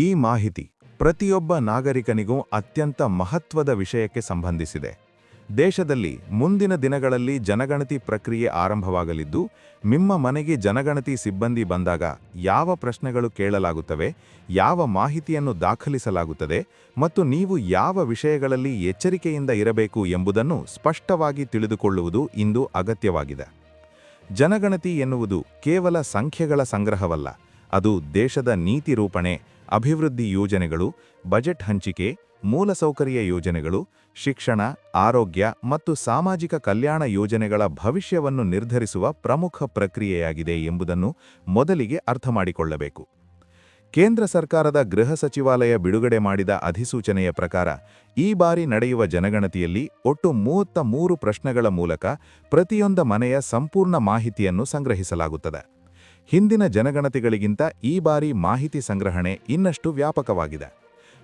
ಈ ಮಾಹಿತಿ ಪ್ರತಿಯೊಬ್ಬ ನಾಗರಿಕನಿಗೂ ಅತ್ಯಂತ ಮಹತ್ವದ ವಿಷಯಕ್ಕೆ ಸಂಬಂಧಿಸಿದೆ. ದೇಶದಲ್ಲಿ ಮುಂದಿನ ದಿನಗಳಲ್ಲಿ ಜನಗಣತಿ ಪ್ರಕ್ರಿಯೆ ಆರಂಭವಾಗಲಿದ್ದು, ನಿಮ್ಮ ಮನೆಗೆ ಜನಗಣತಿ ಸಿಬ್ಬಂದಿ ಬಂದಾಗ ಯಾವ ಪ್ರಶ್ನೆಗಳು ಕೇಳಲಾಗುತ್ತವೆ, ಯಾವ ಮಾಹಿತಿಯನ್ನು ದಾಖಲಿಸಲಾಗುತ್ತದೆ ಮತ್ತು ನೀವು ಯಾವ ವಿಷಯಗಳಲ್ಲಿ ಎಚ್ಚರಿಕೆಯಿಂದ ಇರಬೇಕು ಎಂಬುದನ್ನು ಸ್ಪಷ್ಟವಾಗಿ ತಿಳಿದುಕೊಳ್ಳುವುದು ಇಂದು ಅಗತ್ಯವಾಗಿದೆ. ಜನಗಣತಿ ಎನ್ನುವುದು ಕೇವಲ ಸಂಖ್ಯೆಗಳ ಸಂಗ್ರಹವಲ್ಲ, ಅದು ದೇಶದ ನೀತಿ ರೂಪಣೆ, ಅಭಿವೃದ್ಧಿ ಯೋಜನೆಗಳು, ಬಜೆಟ್ ಹಂಚಿಕೆ, ಮೂಲಸೌಕರ್ಯ ಯೋಜನೆಗಳು, ಶಿಕ್ಷಣ, ಆರೋಗ್ಯ ಮತ್ತು ಸಾಮಾಜಿಕ ಕಲ್ಯಾಣ ಯೋಜನೆಗಳ ಭವಿಷ್ಯವನ್ನು ನಿರ್ಧರಿಸುವ ಪ್ರಮುಖ ಪ್ರಕ್ರಿಯೆಯಾಗಿದೆ ಎಂಬುದನ್ನು ಮೊದಲಿಗೆ ಅರ್ಥಮಾಡಿಕೊಳ್ಳಬೇಕು. ಕೇಂದ್ರ ಸರ್ಕಾರದ ಗೃಹ ಸಚಿವಾಲಯ ಬಿಡುಗಡೆ ಮಾಡಿದ ಅಧಿಸೂಚನೆಯ ಪ್ರಕಾರ ಈ ಬಾರಿ ನಡೆಯುವ ಜನಗಣತಿಯಲ್ಲಿ ಒಟ್ಟು 33 ಪ್ರಶ್ನೆಗಳ ಮೂಲಕ ಪ್ರತಿಯೊಂದು ಮನೆಯ ಸಂಪೂರ್ಣ ಮಾಹಿತಿಯನ್ನು ಸಂಗ್ರಹಿಸಲಾಗುತ್ತದೆ. ಹಿಂದಿನ ಜನಗಣತಿಗಳಿಗಿಂತ ಈ ಬಾರಿ ಮಾಹಿತಿ ಸಂಗ್ರಹಣೆ ಇನ್ನಷ್ಟು ವ್ಯಾಪಕವಾಗಿದೆ.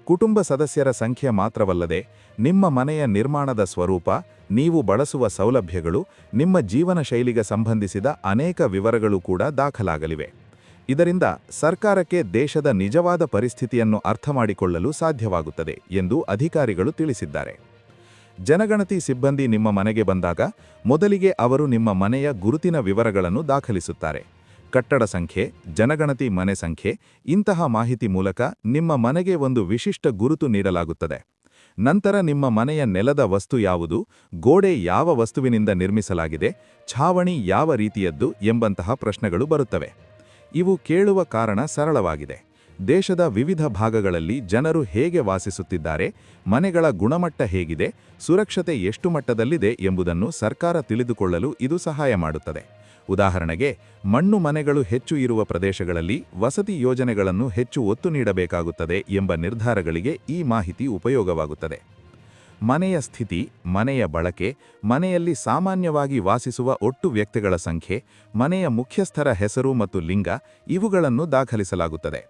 ಕುಟುಂಬ ಸದಸ್ಯರ ಸಂಖ್ಯೆ ಮಾತ್ರವಲ್ಲದೆ, ನಿಮ್ಮ ಮನೆಯ ನಿರ್ಮಾಣದ ಸ್ವರೂಪ, ನೀವು ಬಳಸುವ ಸೌಲಭ್ಯಗಳು, ನಿಮ್ಮ ಜೀವನ ಶೈಲಿಗೆ ಸಂಬಂಧಿಸಿದ ಅನೇಕ ವಿವರಗಳು ಕೂಡ ದಾಖಲಾಗಲಿವೆ. ಇದರಿಂದ ಸರ್ಕಾರಕ್ಕೆ ದೇಶದ ನಿಜವಾದ ಪರಿಸ್ಥಿತಿಯನ್ನು ಅರ್ಥಮಾಡಿಕೊಳ್ಳಲು ಸಾಧ್ಯವಾಗುತ್ತದೆ ಎಂದು ಅಧಿಕಾರಿಗಳು ತಿಳಿಸಿದ್ದಾರೆ. ಜನಗಣತಿ ಸಿಬ್ಬಂದಿ ನಿಮ್ಮ ಮನೆಗೆ ಬಂದಾಗ ಮೊದಲಿಗೆ ಅವರು ನಿಮ್ಮ ಮನೆಯ ಗುರುತಿನ ವಿವರಗಳನ್ನು ದಾಖಲಿಸುತ್ತಾರೆ. ಕಟ್ಟಡ ಸಂಖ್ಯೆ, ಜನಗಣತಿ ಮನೆ ಸಂಖ್ಯೆ, ಇಂತಹ ಮಾಹಿತಿ ಮೂಲಕ ನಿಮ್ಮ ಮನೆಗೆ ಒಂದು ವಿಶಿಷ್ಟ ಗುರುತು ನೀಡಲಾಗುತ್ತದೆ. ನಂತರ ನಿಮ್ಮ ಮನೆಯ ನೆಲದ ವಸ್ತು ಯಾವುದು, ಗೋಡೆ ಯಾವ ವಸ್ತುವಿನಿಂದ ನಿರ್ಮಿಸಲಾಗಿದೆ, ಛಾವಣಿ ಯಾವ ರೀತಿಯದ್ದು ಎಂಬಂತಹ ಪ್ರಶ್ನೆಗಳು ಬರುತ್ತವೆ. ಇವು ಕೇಳುವ ಕಾರಣ ಸರಳವಾಗಿದೆ. ದೇಶದ ವಿವಿಧ ಭಾಗಗಳಲ್ಲಿ ಜನರು ಹೇಗೆ ವಾಸಿಸುತ್ತಿದ್ದಾರೆ, ಮನೆಗಳ ಗುಣಮಟ್ಟ ಹೇಗಿದೆ, ಸುರಕ್ಷತೆ ಎಷ್ಟು ಮಟ್ಟದಲ್ಲಿದೆ ಎಂಬುದನ್ನು ಸರ್ಕಾರ ತಿಳಿದುಕೊಳ್ಳಲು ಇದು ಸಹಾಯ ಮಾಡುತ್ತದೆ. ಉದಾಹರಣೆಗೆ, ಮಣ್ಣು ಮನೆಗಳು ಹೆಚ್ಚು ಇರುವ ಪ್ರದೇಶಗಳಲ್ಲಿ ವಸತಿ ಯೋಜನೆಗಳನ್ನು ಹೆಚ್ಚು ಒತ್ತು ನೀಡಬೇಕಾಗುತ್ತದೆ ಎಂಬ ನಿರ್ಧಾರಗಳಿಗೆ ಈ ಮಾಹಿತಿ ಉಪಯೋಗವಾಗುತ್ತದೆ. ಮನೆಯ ಸ್ಥಿತಿ, ಮನೆಯ ಬಳಕೆ, ಮನೆಯಲ್ಲಿ ಸಾಮಾನ್ಯವಾಗಿ ವಾಸಿಸುವ ಒಟ್ಟು ವ್ಯಕ್ತಿಗಳ ಸಂಖ್ಯೆ, ಮನೆಯ ಮುಖ್ಯಸ್ಥರ ಹೆಸರು ಮತ್ತು ಲಿಂಗ ಇವುಗಳನ್ನು ದಾಖಲಿಸಲಾಗುತ್ತದೆ.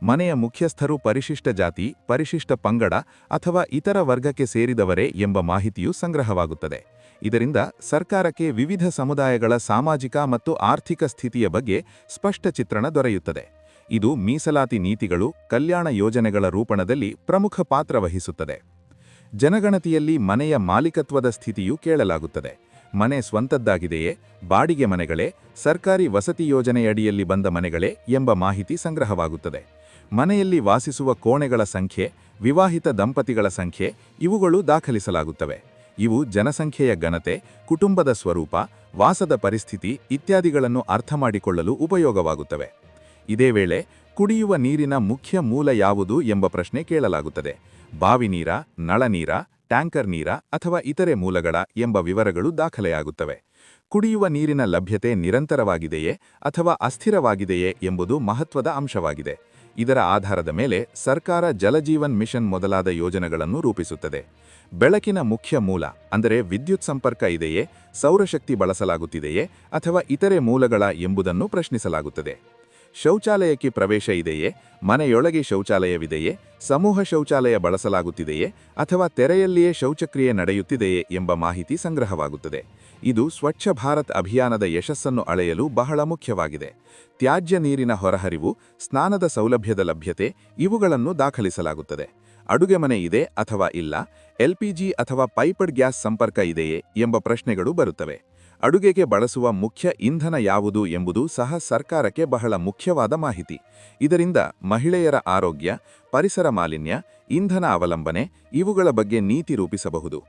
ಮನೆಯ ಮುಖ್ಯಸ್ಥರು ಪರಿಶಿಷ್ಟ ಜಾತಿ, ಪರಿಶಿಷ್ಟ ಪಂಗಡ ಅಥವಾ ಇತರ ವರ್ಗಕ್ಕೆ ಸೇರಿದವರೇ ಎಂಬ ಮಾಹಿತಿಯೂ ಸಂಗ್ರಹವಾಗುತ್ತದೆ. ಇದರಿಂದ ಸರ್ಕಾರಕ್ಕೆ ವಿವಿಧ ಸಮುದಾಯಗಳ ಸಾಮಾಜಿಕ ಮತ್ತು ಆರ್ಥಿಕ ಸ್ಥಿತಿಯ ಬಗ್ಗೆ ಸ್ಪಷ್ಟ ಚಿತ್ರಣ ದೊರೆಯುತ್ತದೆ. ಇದು ಮೀಸಲಾತಿ ನೀತಿಗಳು, ಕಲ್ಯಾಣ ಯೋಜನೆಗಳ ರೂಪಣದಲ್ಲಿ ಪ್ರಮುಖ ಪಾತ್ರ ವಹಿಸುತ್ತದೆ. ಜನಗಣತಿಯಲ್ಲಿ ಮನೆಯ ಮಾಲೀಕತ್ವದ ಸ್ಥಿತಿಯೂ ಕೇಳಲಾಗುತ್ತದೆ. ಮನೆ ಸ್ವಂತದ್ದಾಗಿದೆಯೇ, ಬಾಡಿಗೆ ಮನೆಗಳೇ, ಸರ್ಕಾರಿ ವಸತಿ ಯೋಜನೆಯಡಿಯಲ್ಲಿ ಬಂದ ಮನೆಗಳೇ ಎಂಬ ಮಾಹಿತಿ ಸಂಗ್ರಹವಾಗುತ್ತದೆ. ಮನೆಯಲ್ಲಿ ವಾಸಿಸುವ ಕೋಣೆಗಳ ಸಂಖ್ಯೆ, ವಿವಾಹಿತ ದಂಪತಿಗಳ ಸಂಖ್ಯೆ ಇವುಗಳು ದಾಖಲಿಸಲಾಗುತ್ತವೆ. ಇವು ಜನಸಂಖ್ಯೆಯ ಘನತೆ, ಕುಟುಂಬದ ಸ್ವರೂಪ, ವಾಸದ ಪರಿಸ್ಥಿತಿ ಇತ್ಯಾದಿಗಳನ್ನು ಅರ್ಥಮಾಡಿಕೊಳ್ಳಲು ಉಪಯೋಗವಾಗುತ್ತವೆ. ಇದೇ ವೇಳೆ ಕುಡಿಯುವ ನೀರಿನ ಮುಖ್ಯ ಮೂಲ ಯಾವುದು ಎಂಬ ಪ್ರಶ್ನೆ ಕೇಳಲಾಗುತ್ತದೆ. ಬಾವಿ ನೀರ, ನಳ ನೀರ, ಟ್ಯಾಂಕರ್ ನೀರ ಅಥವಾ ಇತರೆ ಮೂಲಗಳ ಎಂಬ ವಿವರಗಳು ದಾಖಲೆಯಾಗುತ್ತವೆ. ಕುಡಿಯುವ ನೀರಿನ ಲಭ್ಯತೆ ನಿರಂತರವಾಗಿದೆಯೇ ಅಥವಾ ಅಸ್ಥಿರವಾಗಿದೆಯೇ ಎಂಬುದು ಮಹತ್ವದ ಅಂಶವಾಗಿದೆ. ಇದರ ಆಧಾರದ ಮೇಲೆ ಸರ್ಕಾರ ಜಲಜೀವನ್ ಮಿಷನ್ ಮೊದಲಾದ ಯೋಜನೆಗಳನ್ನು ರೂಪಿಸುತ್ತದೆ. ಬೆಳಕಿನ ಮುಖ್ಯ ಮೂಲ ಅಂದರೆ ವಿದ್ಯುತ್ ಸಂಪರ್ಕ ಇದೆಯೇ, ಸೌರಶಕ್ತಿ ಬಳಸಲಾಗುತ್ತಿದೆಯೇ ಅಥವಾ ಇತರೆ ಮೂಲಗಳ ಎಂಬುದನ್ನು ಪ್ರಶ್ನಿಸಲಾಗುತ್ತದೆ. ಶೌಚಾಲಯಕ್ಕೆ ಪ್ರವೇಶ ಇದೆಯೇ, ಮನೆಯೊಳಗೆ ಶೌಚಾಲಯವಿದೆಯೇ, ಸಮೂಹ ಶೌಚಾಲಯ ಬಳಸಲಾಗುತ್ತಿದೆಯೇ ಅಥವಾ ತೆರೆಯಲ್ಲಿಯೇ ಶೌಚಕ್ರಿಯೆ ನಡೆಯುತ್ತಿದೆಯೇ ಎಂಬ ಮಾಹಿತಿ ಸಂಗ್ರಹವಾಗುತ್ತದೆ. ಇದು ಸ್ವಚ್ಛ ಭಾರತ್ ಅಭಿಯಾನದ ಯಶಸ್ಸನ್ನು ಅಳೆಯಲು ಬಹಳ ಮುಖ್ಯವಾಗಿದೆ. ತ್ಯಾಜ್ಯ ನೀರಿನ ಹೊರಹರಿವು, ಸ್ನಾನದ ಸೌಲಭ್ಯದ ಲಭ್ಯತೆ ಇವುಗಳನ್ನು ದಾಖಲಿಸಲಾಗುತ್ತದೆ. ಅಡುಗೆ ಮನೆ ಇದೆ ಅಥವಾ ಇಲ್ಲ, LPG ಅಥವಾ ಪೈಪ್ಡ್ ಗ್ಯಾಸ್ ಸಂಪರ್ಕ ಇದೆಯೇ ಎಂಬ ಪ್ರಶ್ನೆಗಳು ಬರುತ್ತವೆ. ಅಡುಗೆಗೆ ಬಳಸುವ ಮುಖ್ಯ ಇಂಧನ ಯಾವುದು ಎಂಬುದು ಸಹ ಸರ್ಕಾರಕ್ಕೆ ಬಹಳ ಮುಖ್ಯವಾದ ಮಾಹಿತಿ. ಇದರಿಂದ ಮಹಿಳೆಯರ ಆರೋಗ್ಯ, ಪರಿಸರ ಮಾಲಿನ್ಯ, ಇಂಧನ ಅವಲಂಬನೆ ಇವುಗಳ ಬಗ್ಗೆ ನೀತಿ ರೂಪಿಸಬಹುದು.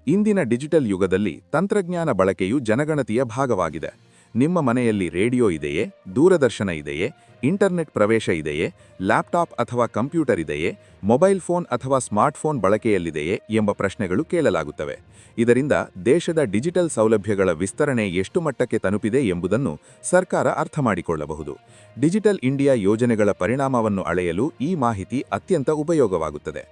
ಇಂದಿನ ಡಿಜಿಟಲ್ ಯುಗದಲ್ಲಿ ತಂತ್ರಜ್ಞಾನ ಬಳಕೆಯು ಜನಗಣತಿಯ ಭಾಗವಾಗಿದೆ. ನಿಮ್ಮ ಮನೆಯಲ್ಲಿ ರೇಡಿಯೋ ಇದೆಯೇ, ದೂರದರ್ಶನ ಇದೆಯೇ, ಇಂಟರ್ನೆಟ್ ಪ್ರವೇಶ ಇದೆಯೇ, ಲ್ಯಾಪ್ಟಾಪ್ ಅಥವಾ ಕಂಪ್ಯೂಟರ್ ಇದೆಯೇ, ಮೊಬೈಲ್ ಫೋನ್ ಅಥವಾ ಸ್ಮಾರ್ಟ್ಫೋನ್ ಬಳಕೆಯಲ್ಲಿದೆಯೇ ಎಂಬ ಪ್ರಶ್ನೆಗಳು ಕೇಳಲಾಗುತ್ತವೆ. ಇದರಿಂದ ದೇಶದ ಡಿಜಿಟಲ್ ಸೌಲಭ್ಯಗಳ ವಿಸ್ತರಣೆ ಎಷ್ಟು ಮಟ್ಟಕ್ಕೆ ತಲುಪಿದೆ ಎಂಬುದನ್ನು ಸರ್ಕಾರ ಅರ್ಥಮಾಡಿಕೊಳ್ಳಬಹುದು. ಡಿಜಿಟಲ್ ಇಂಡಿಯಾ ಯೋಜನೆಗಳ ಪರಿಣಾಮವನ್ನು ಅಳೆಯಲು ಈ ಮಾಹಿತಿ ಅತ್ಯಂತ ಉಪಯೋಗವಾಗುತ್ತದೆ.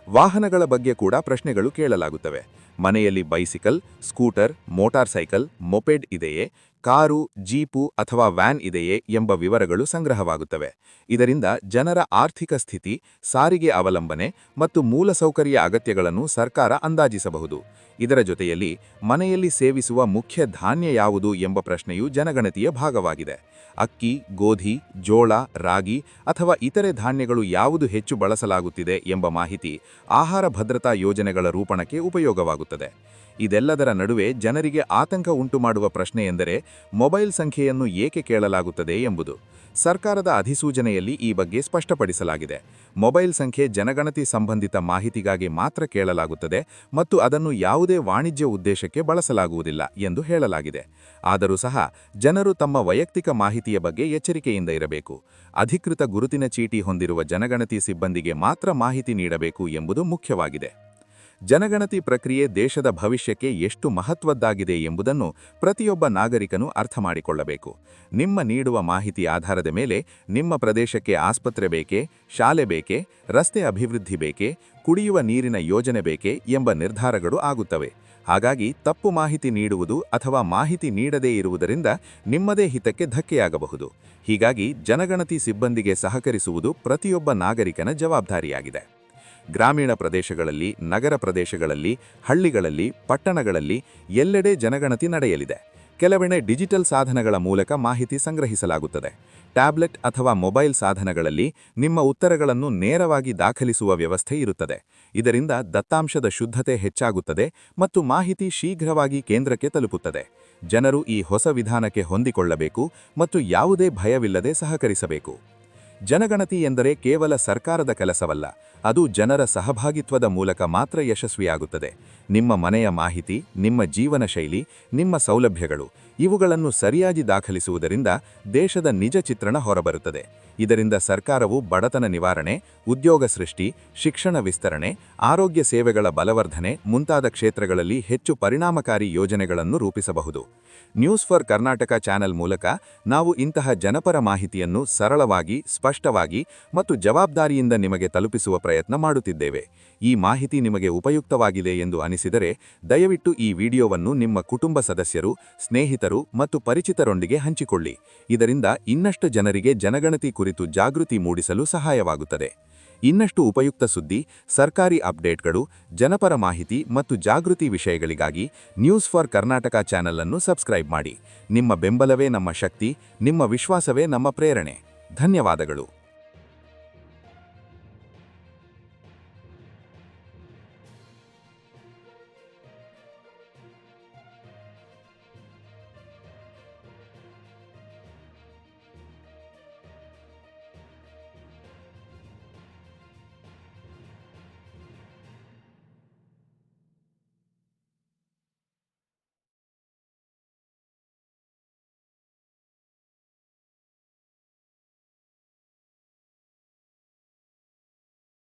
ವಾಹನಗಳ ಬಗ್ಗೆ ಕೂಡ ಪ್ರಶ್ನೆಗಳು ಕೇಳಲಾಗುತ್ತವೆ. ಮನೆಯಲ್ಲಿ bicycle, scooter, motor cycle, moped ಇದೆಯೇ, ಕಾರು, ಜೀಪು ಅಥವಾ ವ್ಯಾನ್ ಇದೆಯೇ ಎಂಬ ವಿವರಗಳು ಸಂಗ್ರಹವಾಗುತ್ತವೆ. ಇದರಿಂದ ಜನರ ಆರ್ಥಿಕ ಸ್ಥಿತಿ, ಸಾರಿಗೆ ಅವಲಂಬನೆ ಮತ್ತು ಮೂಲಸೌಕರ್ಯ ಅಗತ್ಯಗಳನ್ನು ಸರ್ಕಾರ ಅಂದಾಜಿಸಬಹುದು. ಇದರ ಜೊತೆಯಲ್ಲಿ ಮನೆಯಲ್ಲಿ ಸೇವಿಸುವ ಮುಖ್ಯ ಧಾನ್ಯ ಯಾವುದು ಎಂಬ ಪ್ರಶ್ನೆಯೂ ಜನಗಣತಿಯ ಭಾಗವಾಗಿದೆ. ಅಕ್ಕಿ, ಗೋಧಿ, ಜೋಳ, ರಾಗಿ ಅಥವಾ ಇತರೆ ಧಾನ್ಯಗಳು ಯಾವುದು ಹೆಚ್ಚು ಬಳಸಲಾಗುತ್ತಿದೆ ಎಂಬ ಮಾಹಿತಿ ಆಹಾರ ಭದ್ರತಾ ಯೋಜನೆಗಳ ರೂಪಣಕ್ಕೆ ಉಪಯೋಗವಾಗುತ್ತದೆ. ಇದೆಲ್ಲದರ ನಡುವೆ ಜನರಿಗೆ ಆತಂಕ ಉಂಟುಮಾಡುವ ಪ್ರಶ್ನೆಯೆಂದರೆ ಮೊಬೈಲ್ ಸಂಖ್ಯೆಯನ್ನು ಏಕೆ ಕೇಳಲಾಗುತ್ತದೆ ಎಂಬುದು. ಸರ್ಕಾರದ ಅಧಿಸೂಚನೆಯಲ್ಲಿ ಈ ಬಗ್ಗೆ ಸ್ಪಷ್ಟಪಡಿಸಲಾಗಿದೆ. ಮೊಬೈಲ್ ಸಂಖ್ಯೆ ಜನಗಣತಿ ಸಂಬಂಧಿತ ಮಾಹಿತಿಗಾಗಿ ಮಾತ್ರ ಕೇಳಲಾಗುತ್ತದೆ ಮತ್ತು ಅದನ್ನು ಯಾವುದೇ ವಾಣಿಜ್ಯ ಉದ್ದೇಶಕ್ಕೆ ಬಳಸಲಾಗುವುದಿಲ್ಲ ಎಂದು ಹೇಳಲಾಗಿದೆ. ಆದರೂ ಸಹ ಜನರು ತಮ್ಮ ವೈಯಕ್ತಿಕ ಮಾಹಿತಿಯ ಬಗ್ಗೆ ಎಚ್ಚರಿಕೆಯಿಂದ ಇರಬೇಕು. ಅಧಿಕೃತ ಗುರುತಿನ ಚೀಟಿ ಹೊಂದಿರುವ ಜನಗಣತಿ ಸಿಬ್ಬಂದಿಗೆ ಮಾತ್ರ ಮಾಹಿತಿ ನೀಡಬೇಕು ಎಂಬುದು ಮುಖ್ಯವಾಗಿದೆ. ಜನಗಣತಿ ಪ್ರಕ್ರಿಯೆ ದೇಶದ ಭವಿಷ್ಯಕ್ಕೆ ಎಷ್ಟು ಮಹತ್ವದ್ದಾಗಿದೆ ಎಂಬುದನ್ನು ಪ್ರತಿಯೊಬ್ಬ ನಾಗರಿಕನು ಅರ್ಥಮಾಡಿಕೊಳ್ಳಬೇಕು. ನಿಮ್ಮ ನೀಡುವ ಮಾಹಿತಿ ಆಧಾರದ ಮೇಲೆ ನಿಮ್ಮ ಪ್ರದೇಶಕ್ಕೆ ಆಸ್ಪತ್ರೆ ಬೇಕೇ, ಶಾಲೆ ಬೇಕೇ, ರಸ್ತೆ ಅಭಿವೃದ್ಧಿ ಬೇಕೇ, ಕುಡಿಯುವ ನೀರಿನ ಯೋಜನೆ ಬೇಕೇ ಎಂಬ ನಿರ್ಧಾರಗಳು ಆಗುತ್ತವೆ. ಹಾಗಾಗಿ ತಪ್ಪು ಮಾಹಿತಿ ನೀಡುವುದು ಅಥವಾ ಮಾಹಿತಿ ನೀಡದೇ ಇರುವುದರಿಂದ ನಿಮ್ಮದೇ ಹಿತಕ್ಕೆ ಧಕ್ಕೆಯಾಗಬಹುದು. ಹೀಗಾಗಿ ಜನಗಣತಿ ಸಿಬ್ಬಂದಿಗೆ ಸಹಕರಿಸುವುದು ಪ್ರತಿಯೊಬ್ಬ ನಾಗರಿಕನ ಜವಾಬ್ದಾರಿಯಾಗಿದೆ. ಗ್ರಾಮೀಣ ಪ್ರದೇಶಗಳಲ್ಲಿ, ನಗರ ಪ್ರದೇಶಗಳಲ್ಲಿ, ಹಳ್ಳಿಗಳಲ್ಲಿ, ಪಟ್ಟಣಗಳಲ್ಲಿ ಎಲ್ಲೆಡೆ ಜನಗಣತಿ ನಡೆಯಲಿದೆ. ಕೆಲವೆಡೆ ಡಿಜಿಟಲ್ ಸಾಧನಗಳ ಮೂಲಕ ಮಾಹಿತಿ ಸಂಗ್ರಹಿಸಲಾಗುತ್ತದೆ. ಟ್ಯಾಬ್ಲೆಟ್ ಅಥವಾ ಮೊಬೈಲ್ ಸಾಧನಗಳಲ್ಲಿ ನಿಮ್ಮ ಉತ್ತರಗಳನ್ನು ನೇರವಾಗಿ ದಾಖಲಿಸುವ ವ್ಯವಸ್ಥೆ ಇರುತ್ತದೆ. ಇದರಿಂದ ದತ್ತಾಂಶದ ಶುದ್ಧತೆ ಹೆಚ್ಚಾಗುತ್ತದೆ ಮತ್ತು ಮಾಹಿತಿ ಶೀಘ್ರವಾಗಿ ಕೇಂದ್ರಕ್ಕೆ ತಲುಪುತ್ತದೆ. ಜನರು ಈ ಹೊಸ ವಿಧಾನಕ್ಕೆ ಹೊಂದಿಕೊಳ್ಳಬೇಕು ಮತ್ತು ಯಾವುದೇ ಭಯವಿಲ್ಲದೆ ಸಹಕರಿಸಬೇಕು. ಜನಗಣತಿ ಎಂದರೆ ಕೇವಲ ಸರ್ಕಾರದ ಕೆಲಸವಲ್ಲ, ಅದು ಜನರ ಸಹಭಾಗಿತ್ವದ ಮೂಲಕ ಮಾತ್ರ ಯಶಸ್ವಿಯಾಗುತ್ತದೆ. ನಿಮ್ಮ ಮನೆಯ ಮಾಹಿತಿ, ನಿಮ್ಮ ಜೀವನ ಶೈಲಿ, ನಿಮ್ಮ ಸೌಲಭ್ಯಗಳು ಇವುಗಳನ್ನು ಸರಿಯಾಗಿ ದಾಖಲಿಸುವುದರಿಂದ ದೇಶದ ನಿಜ ಚಿತ್ರಣ ಹೊರಬರುತ್ತದೆ. ಇದರಿಂದ ಸರ್ಕಾರವು ಬಡತನ ನಿವಾರಣೆ, ಉದ್ಯೋಗ ಸೃಷ್ಟಿ, ಶಿಕ್ಷಣ ವಿಸ್ತರಣೆ, ಆರೋಗ್ಯ ಸೇವೆಗಳ ಬಲವರ್ಧನೆ ಮುಂತಾದ ಕ್ಷೇತ್ರಗಳಲ್ಲಿ ಹೆಚ್ಚು ಪರಿಣಾಮಕಾರಿ ಯೋಜನೆಗಳನ್ನು ರೂಪಿಸಬಹುದು. ನ್ಯೂಸ್ ಫಾರ್ ಕರ್ನಾಟಕ ಚಾನೆಲ್ ಮೂಲಕ ನಾವು ಇಂತಹ ಜನಪರ ಮಾಹಿತಿಯನ್ನು ಸರಳವಾಗಿ, ಸ್ಪಷ್ಟವಾಗಿ ಮತ್ತು ಜವಾಬ್ದಾರಿಯಿಂದ ನಿಮಗೆ ತಲುಪಿಸುವ ಪ್ರಯತ್ನ ಮಾಡುತ್ತಿದ್ದೇವೆ. ಈ ಮಾಹಿತಿ ನಿಮಗೆ ಉಪಯುಕ್ತವಾಗಿದೆ ಎಂದು ಅನಿಸಿದರೆ ದಯವಿಟ್ಟು ಈ ವಿಡಿಯೋವನ್ನು ನಿಮ್ಮ ಕುಟುಂಬ ಸದಸ್ಯರು, ಸ್ನೇಹಿತರು ಮತ್ತು ಪರಿಚಿತರೊಂದಿಗೆ ಹಂಚಿಕೊಳ್ಳಿ. ಇದರಿಂದ ಇನ್ನಷ್ಟು ಜನರಿಗೆ ಜನಗಣತಿ ಕುರಿತು ಜಾಗೃತಿ ಮೂಡಿಸಲು ಸಹಾಯವಾಗುತ್ತದೆ. ಇನ್ನಷ್ಟು ಉಪಯುಕ್ತ ಸುದ್ದಿ, ಸರ್ಕಾರಿ ಅಪ್ಡೇಟ್ಗಳು, ಜನಪರ ಮಾಹಿತಿ ಮತ್ತು ಜಾಗೃತಿ ವಿಷಯಗಳಿಗಾಗಿ ನ್ಯೂಸ್ ಫಾರ್ ಕರ್ನಾಟಕ ಚಾನೆಲ್ ಅನ್ನು ಸಬ್ಸ್ಕ್ರೈಬ್ ಮಾಡಿ. ನಿಮ್ಮ ಬೆಂಬಲವೇ ನಮ್ಮ ಶಕ್ತಿ, ನಿಮ್ಮ ವಿಶ್ವಾಸವೇ ನಮ್ಮ ಪ್ರೇರಣೆ. ಧನ್ಯವಾದಗಳು.